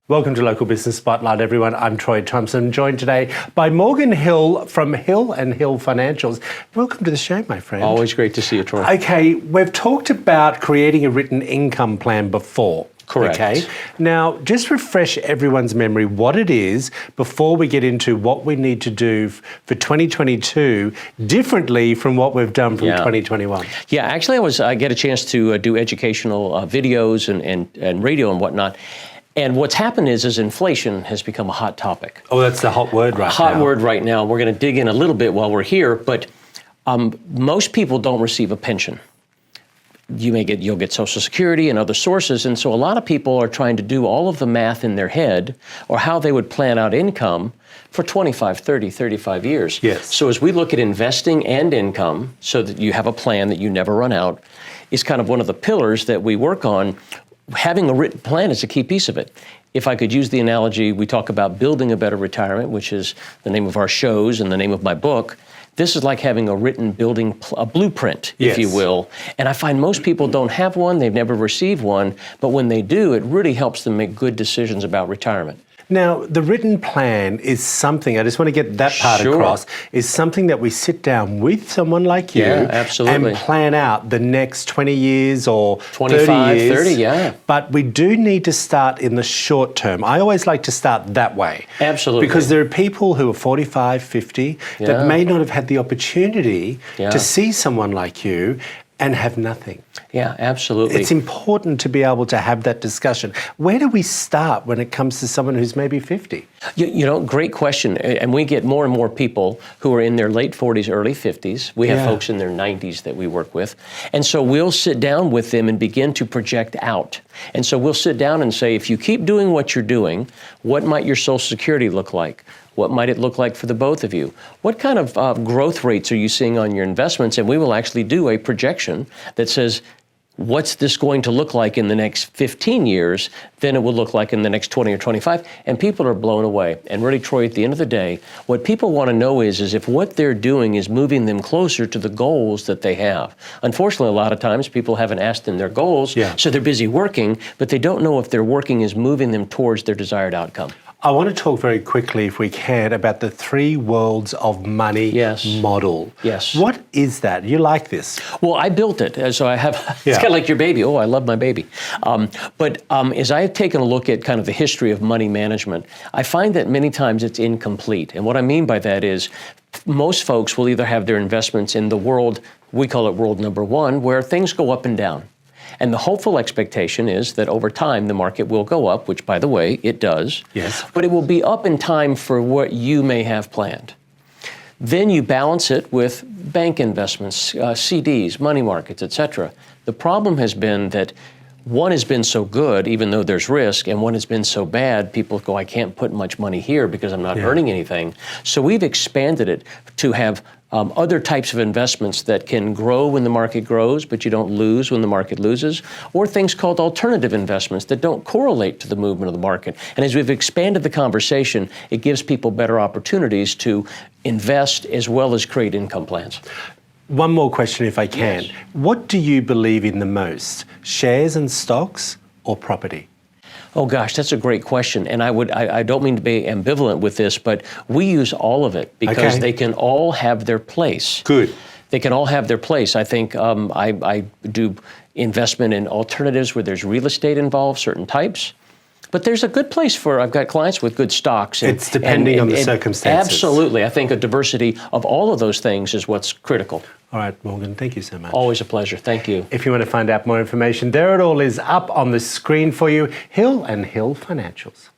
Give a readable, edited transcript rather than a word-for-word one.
Welcome to Local Business Spotlight, everyone. I'm Troy Thompson, joined today by Morgan Hill from Hill and Hill Financials. Welcome to the show, my friend. Always great to see you, Troy. Okay, we've talked about creating a written income plan before. Correct. Okay. Now, just refresh everyone's memory what it is before we get into what we need to do for 2022 differently from what we've done from 2021. Yeah, actually, I get a chance to do educational videos and radio and whatnot. And what's happened is inflation has become a hot topic. Oh, that's the hot word right now. Hot word right now. We're going to dig in a little bit while we're here, but most people don't receive a pension. You'll get Social Security and other sources, and so a lot of people are trying to do all of the math in their head or how they would plan out income for 25, 30, 35 years. Yes. So as we look at investing and income so that you have a plan that you never run out is kind of one of the pillars that we work on. Having a written plan is a key piece of it. If I could use the analogy, we talk about building a better retirement, which is the name of our shows and the name of my book. This is like having a written a blueprint, if you will. And I find most people don't have one, they've never received one, but when they do, it really helps them make good decisions about retirement. Now, the written plan is something, I just want to get that part across, is something that we sit down with someone like you and plan out the next 20 years or 25, 30 years. 30, yeah. But we do need to start in the short term. I always like to start that way. Absolutely. Because there are people who are 45, 50 that may not have had the opportunity to see someone like you and have nothing. Yeah, absolutely. It's important to be able to have that discussion. Where do we start when it comes to someone who's maybe 50? You know, great question. And we get more and more people who are in their late 40s, early 50s. We have folks in their 90s that we work with. And so we'll sit down with them and begin to project out. And so we'll sit down and say, if you keep doing what you're doing, what might your Social Security look like? What might it look like for the both of you? What kind of growth rates are you seeing on your investments? And we will actually do a projection that says, what's this going to look like in the next 15 years? Then it will look like in the next 20 or 25. And people are blown away. And really, Troy, at the end of the day, what people want to know is if what they're doing is moving them closer to the goals that they have. Unfortunately, a lot of times people haven't asked them their goals, so they're busy working, but they don't know if their working is moving them towards their desired outcome. I want to talk very quickly, if we can, about the three worlds of money model. Yes. What is that? You like this? Well, I built it, so I have, it's kind of like your baby. Oh, I love my baby. But as I've taken a look at kind of the history of money management, I find that many times it's incomplete. And what I mean by that is most folks will either have their investments in the world, we call it world number one, where things go up and down. And the hopeful expectation is that over time the market will go up, which, by the way, it does. Yes. But it will be up in time for what you may have planned. Then you balance it with bank investments, CDs, money markets, etc. The problem has been that one has been so good, even though there's risk, and one has been so bad, people go, I can't put much money here because I'm not earning anything. So we've expanded it to have other types of investments that can grow when the market grows, but you don't lose when the market loses, or things called alternative investments that don't correlate to the movement of the market. And as we've expanded the conversation, it gives people better opportunities to invest as well as create income plans. One more question, if I can. Yes. What do you believe in the most, shares and stocks or property? Oh gosh, that's a great question. And I don't mean to be ambivalent with this, but we use all of it because they can all have their place. Good. They can all have their place. I think I do investment in alternatives where there's real estate involved, certain types. But there's a good place I've got clients with good stocks. It's depending on the circumstances. Absolutely. I think a diversity of all of those things is what's critical. All right, Morgan, thank you so much. Always a pleasure. Thank you. If you want to find out more information, there it all is up on the screen for you. Hill and Hill Financials.